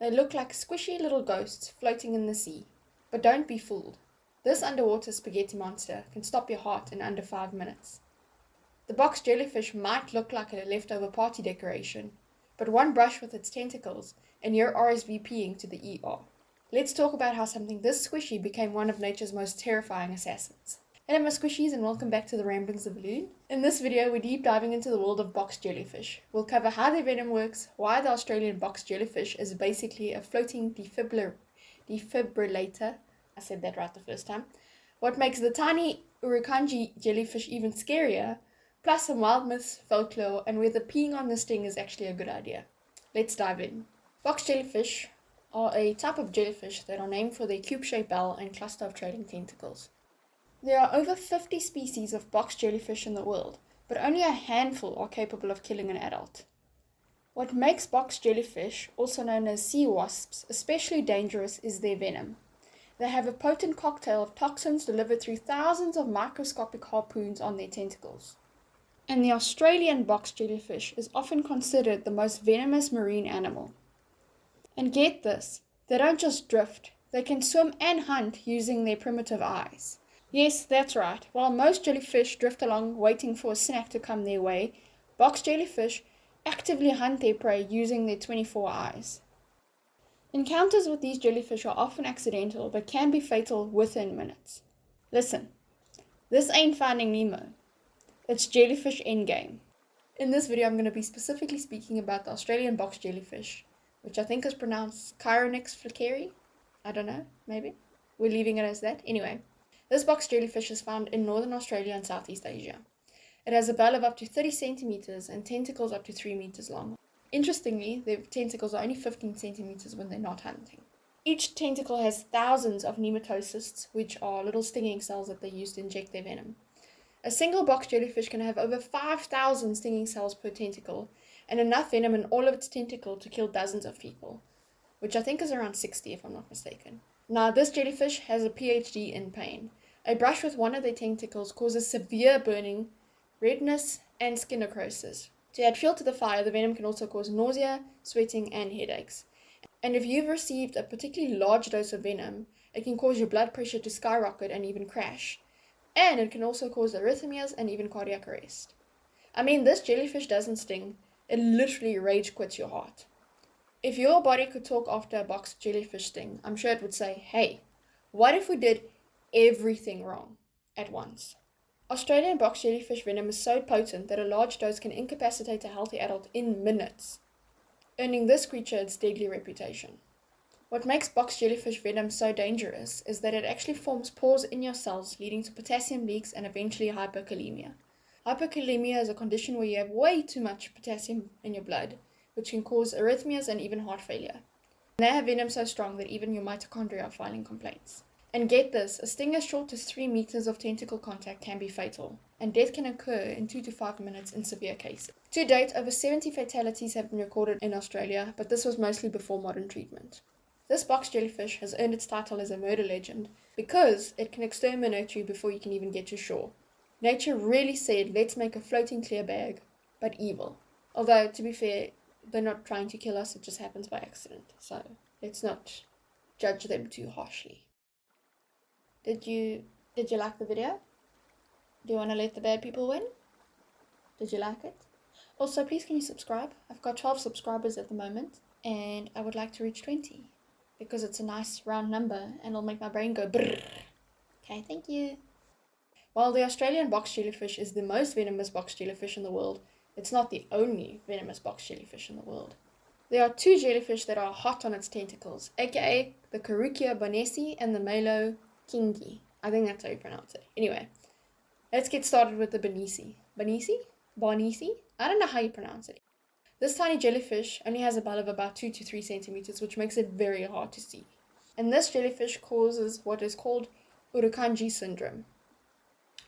They look like squishy little ghosts floating in the sea. But don't be fooled. This underwater spaghetti monster can stop your heart in under 5 minutes. The box jellyfish might look like a leftover party decoration, but one brush with its tentacles and you're RSVPing to the ER. Let's talk about how something this squishy became one of nature's most terrifying assassins. Hello my squishies and welcome back to the Ramblings of Loon. In this video we're deep diving into the world of box jellyfish. We'll cover how their venom works, why the Australian box jellyfish is basically a floating defibrillator, I said that right the first time, what makes the tiny Irukandji jellyfish even scarier, plus some wild myths, folklore, and whether peeing on the sting is actually a good idea. Let's dive in. Box jellyfish are a type of jellyfish that are named for their cube-shaped bell and cluster of trailing tentacles. There are over 50 species of box jellyfish in the world, but only a handful are capable of killing an adult. What makes box jellyfish, also known as sea wasps, especially dangerous is their venom. They have a potent cocktail of toxins delivered through thousands of microscopic harpoons on their tentacles. And the Australian box jellyfish is often considered the most venomous marine animal. And get this, they don't just drift, they can swim and hunt using their primitive eyes. Yes, that's right, while most jellyfish drift along waiting for a snack to come their way, box jellyfish actively hunt their prey using their 24 eyes. Encounters with these jellyfish are often accidental but can be fatal within minutes. Listen, this ain't Finding Nemo. It's Jellyfish Endgame. In this video I'm going to be specifically speaking about the Australian box jellyfish, which I think is pronounced Chironix fleckeri. I don't know, maybe. We're leaving it as that. Anyway, this box jellyfish is found in northern Australia and Southeast Asia. It has a bell of up to 30 centimeters and tentacles up to 3 meters long. Interestingly, their tentacles are only 15 centimeters when they're not hunting. Each tentacle has thousands of nematocysts, which are little stinging cells that they use to inject their venom. A single box jellyfish can have over 5,000 stinging cells per tentacle, and enough venom in all of its tentacle to kill dozens of people, which I think is around 60 if I'm not mistaken. Now, this jellyfish has a PhD in pain. A brush with one of their tentacles causes severe burning, redness, and skin necrosis. To add fuel to the fire, the venom can also cause nausea, sweating, and headaches. And if you've received a particularly large dose of venom, it can cause your blood pressure to skyrocket and even crash. And it can also cause arrhythmias and even cardiac arrest. I mean, this jellyfish doesn't sting, it literally rage quits your heart. If your body could talk after a box jellyfish sting, I'm sure it would say, hey, what if we did everything wrong at once? Australian box jellyfish venom is so potent that a large dose can incapacitate a healthy adult in minutes, earning this creature its deadly reputation. What makes box jellyfish venom so dangerous is that it actually forms pores in your cells, leading to potassium leaks and eventually hyperkalemia. Hyperkalemia is a condition where you have way too much potassium in your blood, which can cause arrhythmias and even heart failure. And they have venom so strong that even your mitochondria are filing complaints. And get this, a sting as short as 3 meters of tentacle contact can be fatal, and death can occur in 2 to 5 minutes in severe cases. To date, over 70 fatalities have been recorded in Australia, but this was mostly before modern treatment. This box jellyfish has earned its title as a murder legend because it can exterminate you before you can even get to shore. Nature really said, let's make a floating clear bag, but evil. Although, to be fair, they're not trying to kill us, it just happens by accident, so let's not judge them too harshly. Did you like the video? Do you want to let the bad people win? Did you like it? Also, please can you subscribe? I've got 12 subscribers at the moment, and I would like to reach 20, because it's a nice round number, and it'll make my brain go brrrr. Okay, thank you. While the Australian box jellyfish is the most venomous box jellyfish in the world, it's not the only venomous box jellyfish in the world. There are 2 jellyfish that are hot on its tentacles, aka the Carukia Barnesi and the Malo Kingi. I think that's how you pronounce it. Anyway, let's get started with the Barnesi. Barnesi? I don't know how you pronounce it. This tiny jellyfish only has a bell of about 2 to 3 centimeters, which makes it very hard to see. And this jellyfish causes what is called Irukandji syndrome.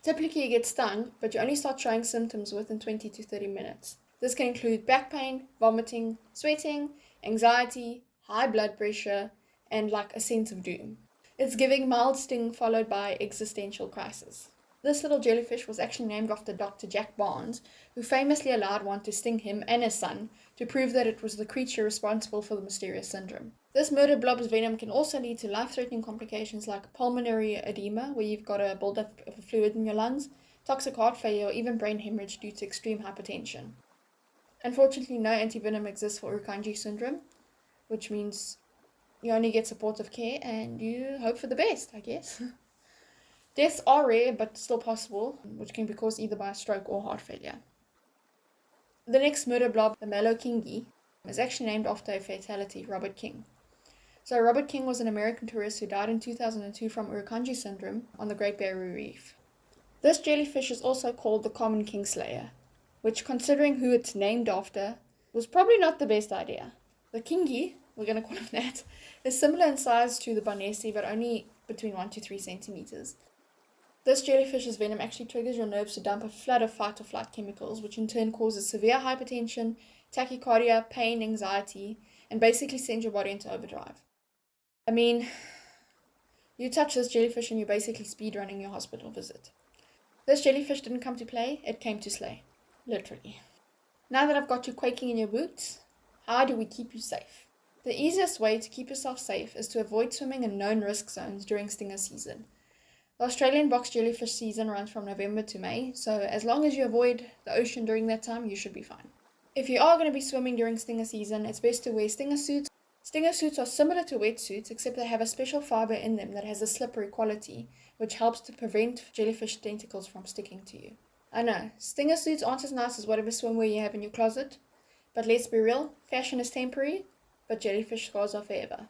Typically you get stung, but you only start showing symptoms within 20 to 30 minutes. This can include back pain, vomiting, sweating, anxiety, high blood pressure, and like a sense of doom. It's giving mild sting followed by existential crisis. This little jellyfish was actually named after Dr. Jack Barnes, who famously allowed one to sting him and his son to prove that it was the creature responsible for the mysterious syndrome. This murder blob's venom can also lead to life-threatening complications like pulmonary edema, where you've got a buildup of fluid in your lungs, toxic heart failure, or even brain hemorrhage due to extreme hypertension. Unfortunately, no antivenom exists for Irukandji syndrome, which means you only get supportive care and you hope for the best, I guess. Deaths are rare but still possible, which can be caused either by a stroke or heart failure. The next murder blob, the Malo Kingi, is actually named after a fatality, Robert King. So Robert King was an American tourist who died in 2002 from Irukandji syndrome on the Great Barrier Reef. This jellyfish is also called the common kingslayer, which, considering who it's named after, was probably not the best idea. The Kingi, we're going to call him that, is similar in size to the Barnesi, but only between 1 to 3 centimeters. This jellyfish's venom actually triggers your nerves to dump a flood of fight or flight chemicals, which in turn causes severe hypertension, tachycardia, pain, anxiety, and basically sends your body into overdrive. I mean, you touch this jellyfish and you're basically speedrunning your hospital visit. This jellyfish didn't come to play, it came to slay. Literally. Now that I've got you quaking in your boots, how do we keep you safe? The easiest way to keep yourself safe is to avoid swimming in known risk zones during stinger season. The Australian box jellyfish season runs from November to May, so as long as you avoid the ocean during that time, you should be fine. If you are going to be swimming during stinger season, it's best to wear stinger suits. Stinger suits are similar to wetsuits, except they have a special fiber in them that has a slippery quality, which helps to prevent jellyfish tentacles from sticking to you. I know, stinger suits aren't as nice as whatever swimwear you have in your closet, but let's be real, fashion is temporary, but jellyfish scars are forever.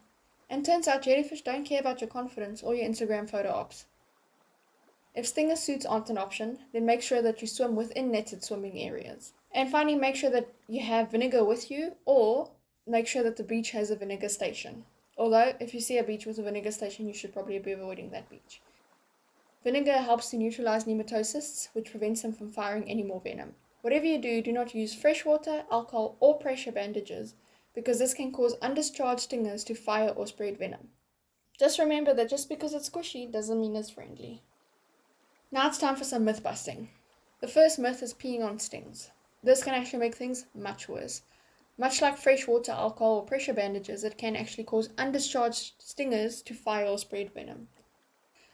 And turns out jellyfish don't care about your confidence or your Instagram photo ops. If stinger suits aren't an option, then make sure that you swim within netted swimming areas. And finally, make sure that you have vinegar with you, or make sure that the beach has a vinegar station. Although, if you see a beach with a vinegar station, you should probably be avoiding that beach. Vinegar helps to neutralize nematocysts, which prevents them from firing any more venom. Whatever you do, do not use fresh water, alcohol, or pressure bandages, because this can cause undischarged stingers to fire or spread venom. Just remember that just because it's squishy doesn't mean it's friendly. Now it's time for some myth busting. The first myth is peeing on stings. This can actually make things much worse. Much like fresh water, alcohol, or pressure bandages, it can actually cause undischarged stingers to fire or spread venom.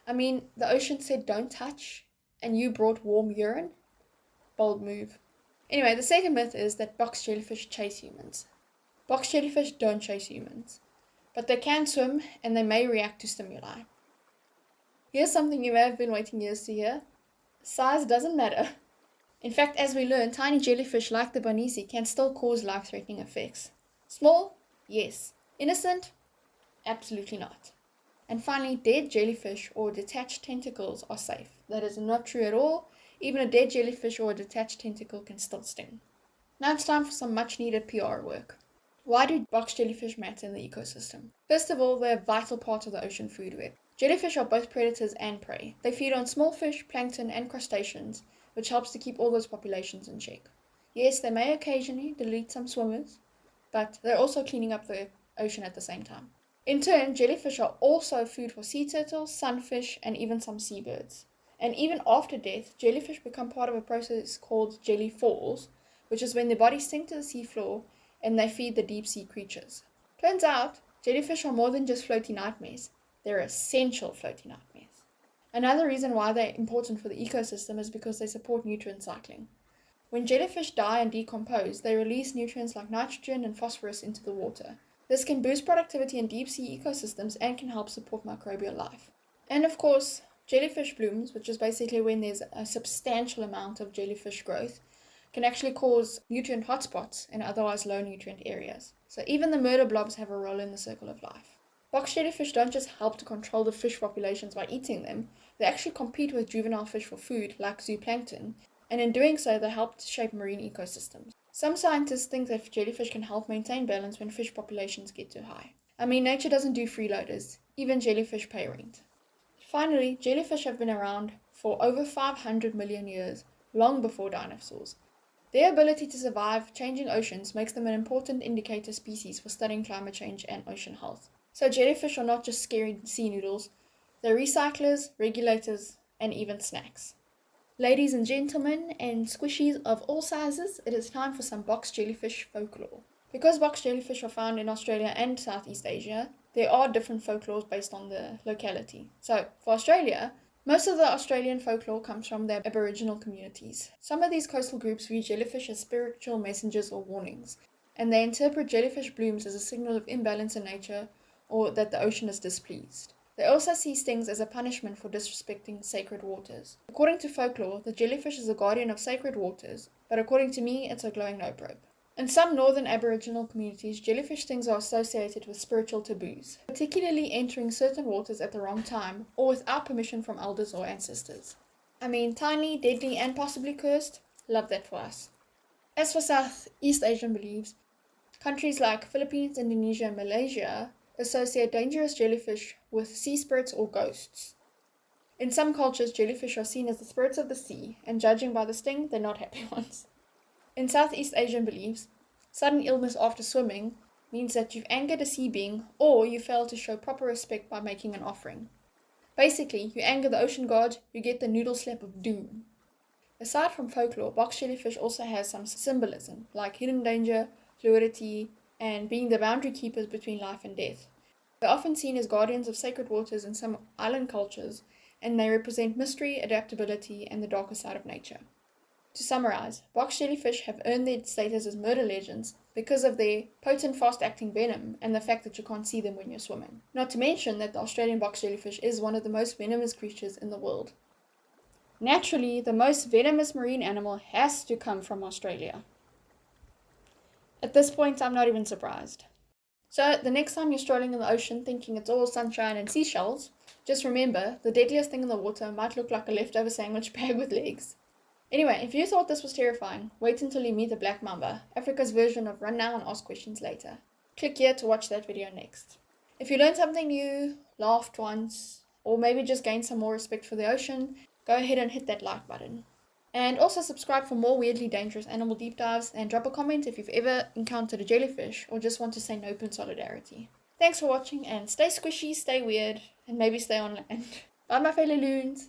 I mean, the ocean said don't touch, and you brought warm urine? Bold move. Anyway, the second myth is that box jellyfish chase humans. Box jellyfish don't chase humans, but they can swim and they may react to stimuli. Here's something you may have been waiting years to hear. Size doesn't matter. In fact, as we learn, tiny jellyfish like the Barnesi can still cause life-threatening effects. Small? Yes. Innocent? Absolutely not. And finally, dead jellyfish or detached tentacles are safe. That is not true at all. Even a dead jellyfish or a detached tentacle can still sting. Now it's time for some much-needed PR work. Why do box jellyfish matter in the ecosystem? First of all, they're a vital part of the ocean food web. Jellyfish are both predators and prey. They feed on small fish, plankton, and crustaceans, which helps to keep all those populations in check. Yes, they may occasionally delete some swimmers, but they're also cleaning up the ocean at the same time. In turn, jellyfish are also food for sea turtles, sunfish, and even some seabirds. And even after death, jellyfish become part of a process called jelly falls, which is when their bodies sink to the seafloor and they feed the deep sea creatures. Turns out, jellyfish are more than just floaty nightmares. They're essential floaty nightmares. Another reason why they're important for the ecosystem is because they support nutrient cycling. When jellyfish die and decompose, they release nutrients like nitrogen and phosphorus into the water. This can boost productivity in deep sea ecosystems and can help support microbial life. And of course, jellyfish blooms, which is basically when there's a substantial amount of jellyfish growth, can actually cause nutrient hotspots in otherwise low nutrient areas. So even the murder blobs have a role in the circle of life. Box jellyfish don't just help to control the fish populations by eating them, they actually compete with juvenile fish for food, like zooplankton, and in doing so they help to shape marine ecosystems. Some scientists think that jellyfish can help maintain balance when fish populations get too high. I mean, nature doesn't do freeloaders, even jellyfish pay rent. Finally, jellyfish have been around for over 500 million years, long before dinosaurs. Their ability to survive changing oceans makes them an important indicator species for studying climate change and ocean health. So jellyfish are not just scary sea noodles, they're recyclers, regulators, and even snacks. Ladies and gentlemen, and squishies of all sizes, it is time for some box jellyfish folklore. Because box jellyfish are found in Australia and Southeast Asia, there are different folklores based on the locality. So, for Australia, most of the Australian folklore comes from their Aboriginal communities. Some of these coastal groups view jellyfish as spiritual messengers or warnings, and they interpret jellyfish blooms as a signal of imbalance in nature or that the ocean is displeased. They also see stings as a punishment for disrespecting sacred waters. According to folklore, the jellyfish is a guardian of sacred waters, but according to me, it's a glowing no-probe. In some northern Aboriginal communities, jellyfish stings are associated with spiritual taboos, particularly entering certain waters at the wrong time or without permission from elders or ancestors. I mean, tiny, deadly, and possibly cursed? Love that for us. As for Southeast Asian beliefs, countries like Philippines, Indonesia, and Malaysia associate dangerous jellyfish with sea spirits or ghosts. In some cultures, jellyfish are seen as the spirits of the sea, and judging by the sting, they're not happy ones. In Southeast Asian beliefs, sudden illness after swimming means that you've angered a sea being or you fail to show proper respect by making an offering. Basically, you anger the ocean god, you get the noodle slap of doom. Aside from folklore, box jellyfish also has some symbolism, like hidden danger, fluidity, and being the boundary keepers between life and death. They're often seen as guardians of sacred waters in some island cultures, and they represent mystery, adaptability, and the darker side of nature. To summarize, box jellyfish have earned their status as murder legends because of their potent fast-acting venom and the fact that you can't see them when you're swimming. Not to mention that the Australian box jellyfish is one of the most venomous creatures in the world. Naturally, the most venomous marine animal has to come from Australia. At this point, I'm not even surprised. So, the next time you're strolling in the ocean thinking it's all sunshine and seashells, just remember, the deadliest thing in the water might look like a leftover sandwich bag with legs. Anyway, if you thought this was terrifying, wait until you meet the black mamba, Africa's version of run now and ask questions later. Click here to watch that video next. If you learned something new, laughed once, or maybe just gained some more respect for the ocean, go ahead and hit that like button. And also subscribe for more weirdly dangerous animal deep dives, and drop a comment if you've ever encountered a jellyfish or just want to say nope in solidarity. Thanks for watching, and stay squishy, stay weird, and maybe stay on land. Bye my fellow loons!